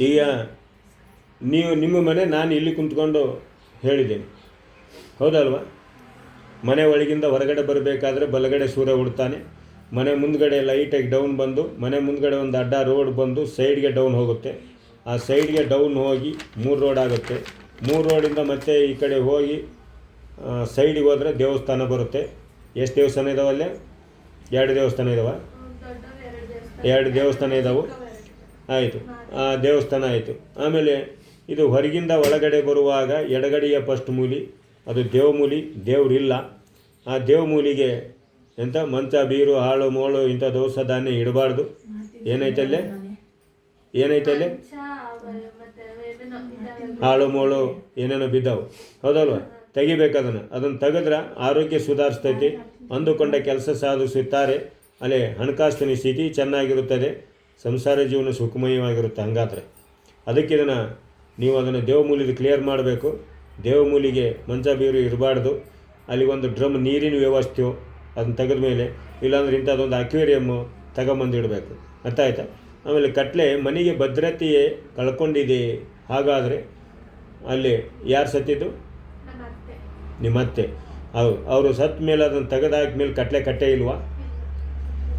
ಈಗ ನಿಮ್ಮ ಮನೆ ನಾನು ಇಲ್ಲಿ ಕುಂತ್ಕೊಂಡು ಹೇಳಿದ್ದೇನೆ, ಹೌದಲ್ವ? ಮನೆ ಒಳಗಿಂದ ಹೊರಗಡೆ ಬರಬೇಕಾದ್ರೆ ಬಲಗಡೆ ಸೂರ್ಯ ಹುಡ್ತಾನೆ, ಮನೆ ಮುಂದ್ಗಡೆ ಲೈಟಾಗಿ ಡೌನ್ ಬಂದು, ಮನೆ ಮುಂದ್ಗಡೆ ಒಂದು ಅಡ್ಡ ರೋಡ್ ಬಂದು ಸೈಡ್ಗೆ ಡೌನ್ ಹೋಗುತ್ತೆ. ಆ ಸೈಡ್ಗೆ ಡೌನ್ ಹೋಗಿ 3 ರೋಡ್ ಆಗುತ್ತೆ. 3 ರೋಡಿಂದ ಮತ್ತೆ ಈ ಕಡೆ ಹೋಗಿ ಸೈಡಿಗೆ ಹೋದರೆ ದೇವಸ್ಥಾನ ಬರುತ್ತೆ. ಎಷ್ಟು ದೇವಸ್ಥಾನ ಇದಾವಲ್ಲೇ? 2 ದೇವಸ್ಥಾನ ಇದಾವೆ. 2 ದೇವಸ್ಥಾನ ಇದ್ದಾವೆ. ಆಯಿತು, ಆ ದೇವಸ್ಥಾನ ಆಯಿತು. ಆಮೇಲೆ ಇದು ಹೊರಗಿಂದ ಒಳಗಡೆ ಬರುವಾಗ ಎಡಗಡೆಯ ಫಸ್ಟ್ ಮೂಲಿ, ಅದು ದೇವಮೂಲಿ. ದೇವರಿಲ್ಲ. ಆ ದೇವಮೂಲಿಗೆ ಎಂಥ ಮಂಚ ಬೀರು ಹಾಳು ಮೋಳು ಇಂಥ ದೋಸ ಧಾನ್ಯ ಇಡಬಾರ್ದು. ಏನೈತಲ್ಲೇ ಹಾಳು ಮೋಳು ಏನೇನೋ ಬಿದ್ದಾವು, ಹೌದಲ್ವ? ತೆಗಿಬೇಕು ಅದನ್ನು ತೆಗೆದ್ರೆ ಆರೋಗ್ಯ ಸುಧಾರಿಸ್ತೈತಿ, ಅಂದುಕೊಂಡ ಕೆಲಸ ಸಾಧಿಸುತ್ತಾರೆ. ಅಲ್ಲೇ ಹಣಕಾಸಿನ ಸ್ಥಿತಿ ಚೆನ್ನಾಗಿರುತ್ತದೆ, ಸಂಸಾರ ಜೀವನ ಸುಖಮಯವಾಗಿರುತ್ತೆ. ಹಂಗಾದ್ರೆ ಅದಕ್ಕೆ ನೀವು ಅದನ್ನು ದೇವಮೂಲಿಗೆ ಕ್ಲಿಯರ್ ಮಾಡಬೇಕು. ದೇವಮೂಲಿಗೆ ಮಂಚ ಬೀರು ಇರಬಾರ್ದು. ಅಲ್ಲಿ ಒಂದು ಡ್ರಮ್ ನೀರಿನ ವ್ಯವಸ್ಥೆಯು ಅದನ್ನು ತೆಗೆದ ಮೇಲೆ, ಇಲ್ಲಾಂದ್ರೆ ಇಂಥದ್ದೊಂದು ಅಕ್ವೇರಿಯಮ್ಮು ತಗೊಂಬಂದಿಡಬೇಕು. ಅರ್ಥ ಆಯ್ತಾ? ಆಮೇಲೆ ಕಟ್ಲೆ ಮನೆಗೆ ಭದ್ರತೆಯೇ ಕಳ್ಕೊಂಡಿದೆ. ಹಾಗಾದರೆ ಅಲ್ಲಿ ಯಾರು ಸತ್ತಿದ್ದು? ನಿಮ್ಮತ್ತೆ. ಅವರು ಸತ್ತ ಮೇಲೆ ಅದನ್ನು ತೆಗೆದಾದ್ಮೇಲೆ ಕಟ್ಟೆ ಇಲ್ವಾ?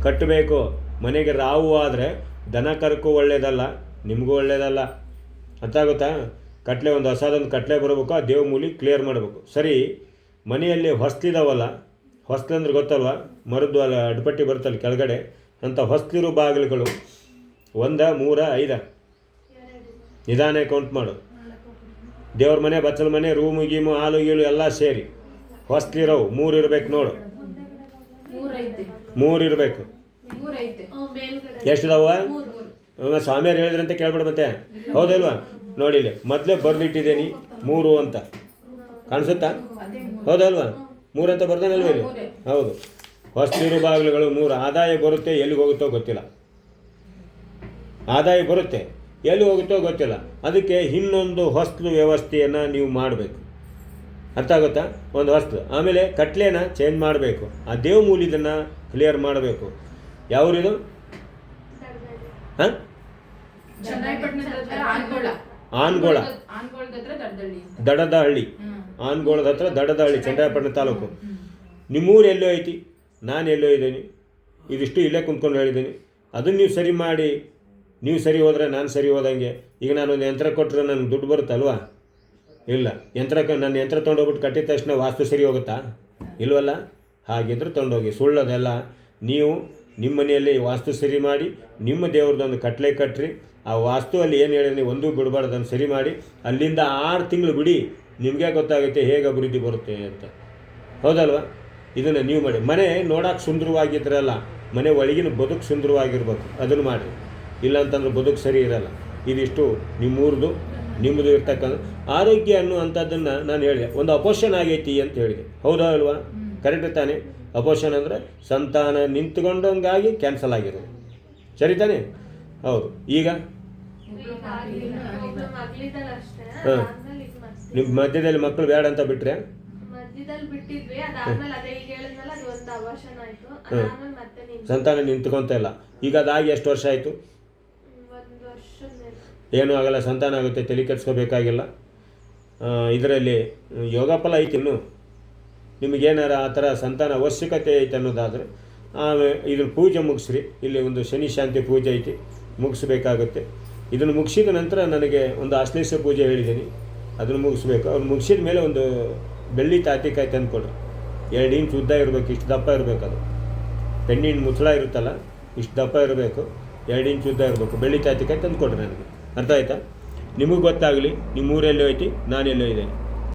ಕಟ್ಟಬೇಕು. ಮನೆಗೆ ರಾವು ಆದರೆ ದನ ಕರಕ್ಕೂ ಒಳ್ಳೆಯದಲ್ಲ, ನಿಮಗೂ ಒಳ್ಳೆಯದಲ್ಲ. ಅರ್ಥ ಆಗುತ್ತಾ? ಒಂದು ಹೊಸದೊಂದು ಕಟ್ಲೆ ಬರಬೇಕು, ಆ ದೇವಮೂಲಿ ಕ್ಲಿಯರ್ ಮಾಡಬೇಕು. ಸರಿ, ಮನೆಯಲ್ಲಿ ಹೊಸ್ತಿದಾವಲ್ಲ, ಹೊಸ್ತಂದ್ರೆ ಗೊತ್ತಲ್ವ? ಮರದ್ದು ಅಲ್ಲ ಅಡ್ಪಟ್ಟಿ ಬರುತ್ತಲ್ಲ ಕೆಳಗಡೆ, ಅಂಥ ಹೊಸ್ತಿರೋ ಬಾಗಿಲುಗಳು 1, 3, 5 ನಿಧಾನ ಕೌಂಟ್ ಮಾಡು. ದೇವ್ರ ಮನೆ, ಬಚ್ಚಲ ಮನೆ, ರೂಮು ಗೀಮು ಹಾಲು ಗೀಲು ಎಲ್ಲ ಸೇರಿ ಹೊಸ್ತಿರೋವು 3 ಇರಬೇಕು ನೋಡು. 3 ಇರಬೇಕು. ಎಷ್ಟಿದಾವ? ಸ್ವಾಮಿಯರು ಹೇಳಿದ್ರಂತೆ ಕೇಳ್ಬಿಡು ಮತ್ತೆ, ಹೌದಲ್ವಾ? ನೋಡಿಲ್ಲ, ಮೊದಲೇ ಬರೆದಿಟ್ಟಿದ್ದೇನೆ 3 ಅಂತ ಕಾಣಿಸುತ್ತಾ? ಹೌದಲ್ವಾ? 3 ಅಂತ ಬರ್ದಾನಲ್ವ ಇಲ್ಲಿ? ಹೌದು. ಹೊಸ್ತಿರು ಬಾಗಿಲುಗಳು 3. ಆದಾಯ ಬರುತ್ತೆ, ಎಲ್ಲಿಗೆ ಹೋಗುತ್ತೋ ಗೊತ್ತಿಲ್ಲ. ಆದಾಯ ಬರುತ್ತೆ, ಎಲ್ಲಿ ಹೋಗುತ್ತೋ ಗೊತ್ತಿಲ್ಲ. ಅದಕ್ಕೆ ಇನ್ನೊಂದು ಹೊಸ್ತು ವ್ಯವಸ್ಥೆಯನ್ನು ನೀವು ಮಾಡಬೇಕು. ಅರ್ಥ ಆಗುತ್ತಾ? ಒಂದು ಹೊಸ್ತು. ಆಮೇಲೆ ಕಟ್ಲೆನ ಚೇಂಜ್ ಮಾಡಬೇಕು. ಆ ದೇವಮೂಲಿದನ್ನು ಕ್ಲಿಯರ್ ಮಾಡಬೇಕು. ಯಾವ್ರಿದು? ಹಾಂ, ಆನ್ಗೋಳ, ದಡದಹಳ್ಳಿ. ಆನ್ಗೋಳದ ಹತ್ರ ದಡದಹಳ್ಳಿ, ಚನ್ನರಾಯಪಟ್ಟಣ ತಾಲೂಕು. ನಿಮ್ಮೂರು ಎಲ್ಲೋ ಐತಿ, ನಾನು ಎಲ್ಲೋ ಇದ್ದೀನಿ. ಇದಿಷ್ಟು ಇಲ್ಲೇ ಕುಂತ್ಕೊಂಡು ಹೇಳಿದ್ದೀನಿ. ಅದನ್ನು ನೀವು ಸರಿ ಮಾಡಿ, ನೀವು ಸರಿ ಹೋದರೆ ನಾನು ಸರಿ ಹೋದಂಗೆ. ಈಗ ನಾನೊಂದು ಯಂತ್ರ ಕೊಟ್ಟರೆ ನನಗೆ ದುಡ್ಡು ಬರುತ್ತಲ್ವಾ? ಇಲ್ಲ. ನನ್ನ ಯಂತ್ರ ತೊಗೊಂಡೋಗ್ಬಿಟ್ಟು ಕಟ್ಟಿದ ತಕ್ಷಣ ವಾಸ್ತು ಸರಿ ಹೋಗುತ್ತಾ? ಇಲ್ವಲ್ಲ. ಹಾಗಿದ್ರೆ ತೊಗೊಂಡೋಗಿ. ಸುಳ್ಳೋದೆಲ್ಲ. ನೀವು ನಿಮ್ಮ ಮನೆಯಲ್ಲಿ ವಾಸ್ತು ಸರಿ ಮಾಡಿ, ನಿಮ್ಮ ದೇವ್ರದ್ದೊಂದು ಕಟ್ಲೆ ಕಟ್ಟ್ರಿ. ಆ ವಾಸ್ತು ಅಲ್ಲಿ ಏನು ಹೇಳಿ ನೀವು ಒಂದೂ ಬಿಡಬಾರ್ದು, ಅದನ್ನು ಸರಿ ಮಾಡಿ. ಅಲ್ಲಿಂದ 6 ತಿಂಗಳು ಬಿಡಿ, ನಿಮಗೆ ಗೊತ್ತಾಗುತ್ತೆ ಹೇಗೆ ಅಭಿವೃದ್ಧಿ ಬರುತ್ತೆ ಅಂತ. ಹೌದಲ್ವ? ಇದನ್ನು ನೀವು ಮಾಡಿ. ಮನೆ ನೋಡೋಕೆ ಸುಂದರವಾಗಿದ್ರಲ್ಲ, ಮನೆ ಒಳಗಿನ ಬದುಕು ಸುಂದರವಾಗಿರ್ಬೇಕು. ಅದನ್ನು ಮಾಡಿರಿ. ಇಲ್ಲಾಂತಂದ್ರೆ ಬದುಕು ಸರಿ ಇರಲ್ಲ. ಇದಿಷ್ಟು ನಿಮ್ಮೂರ್ದು, ನಿಮ್ಮದು ಇರ್ತಕ್ಕಂಥ ಆರೋಗ್ಯ ಅನ್ನುವಂಥದ್ದನ್ನು ನಾನು ಹೇಳಿದೆ. ಒಂದು ಅಪೋಷನ್ ಆಗೈತಿ ಅಂತ ಹೇಳಿದೆ, ಹೌದಾ ಅಲ್ವಾ? ಕರೆಕ್ಟ್ ತಾನೆ? ಅಪೋಷನ್ ಅಂದರೆ ಸಂತಾನ ನಿಂತ್ಕೊಂಡಂಗಾಗಿ ಕ್ಯಾನ್ಸಲ್ ಆಗಿರೋದು. ಸರಿ ತಾನೆ? ಹೌದು. ಈಗ ಹಾಂ, ನಿಮ್ಮ ಮಧ್ಯದಲ್ಲಿ ಮಕ್ಕಳು ಬೇಡ ಅಂತ ಬಿಟ್ಟರೆ ಸಂತಾನ ನಿಂತ್ಕೊಂತ ಇಲ್ಲ. ಈಗ ಅದಾಗಿ ಎಷ್ಟು ವರ್ಷ ಆಯಿತು? ಏನೂ ಆಗಲ್ಲ, ಸಂತಾನ ಆಗುತ್ತೆ, ತಲೆ ಕೆಡಿಸ್ಕೋಬೇಕಾಗಿಲ್ಲ. ಇದರಲ್ಲಿ ಯೋಗ ಫಲ ಐತಿ. ಇನ್ನು ನಿಮಗೇನಾರ ಆ ಥರ ಸಂತಾನ ಅವಶ್ಯಕತೆ ಐತೆ ಅನ್ನೋದಾದರೆ ಇದನ್ನು ಪೂಜೆ ಮುಗಿಸ್ರಿ. ಇಲ್ಲಿ ಒಂದು ಶನಿ ಶಾಂತಿ ಪೂಜೆ ಐತಿ, ಮುಗಿಸ್ಬೇಕಾಗುತ್ತೆ. ಇದನ್ನು ಮುಗಿಸಿದ ನಂತರ ನನಗೆ ಒಂದು ಆಶ್ಲೇಷ ಪೂಜೆ ಹೇಳಿದ್ದೀನಿ, ಅದನ್ನು ಮುಗಿಸ್ಬೇಕು. ಅವ್ರು ಮುಗಿಸಿದ ಮೇಲೆ ಒಂದು ಬೆಳ್ಳಿ ತಾತಿಕಾಯಿ ತಂದುಕೊಡ್ರಿ. 2 ಇಂಚ್ ಉದ್ದ ಇರಬೇಕು, ಇಷ್ಟು ದಪ್ಪ ಇರಬೇಕು. ಅದು ಪೆಣ್ಣಿನ ಮುಚ್ಚಳ ಇರುತ್ತಲ್ಲ, ಇಷ್ಟು ದಪ್ಪ ಇರಬೇಕು, 2 ಇಂಚ್ ಉದ್ದ ಇರಬೇಕು. ಬೆಳ್ಳಿ ತಾತಿಕಾಯಿ ತಂದುಕೊಡ್ರಿ ನನಗೆ. ಅರ್ಥ ಆಯ್ತಾ? ನಿಮಗೆ ಗೊತ್ತಾಗಲಿ ನಿಮ್ಮೂರೆಲ್ಲೋ ಐತಿ, ನಾನೆಲ್ಲೋ ಇದ್ದೇನೆ.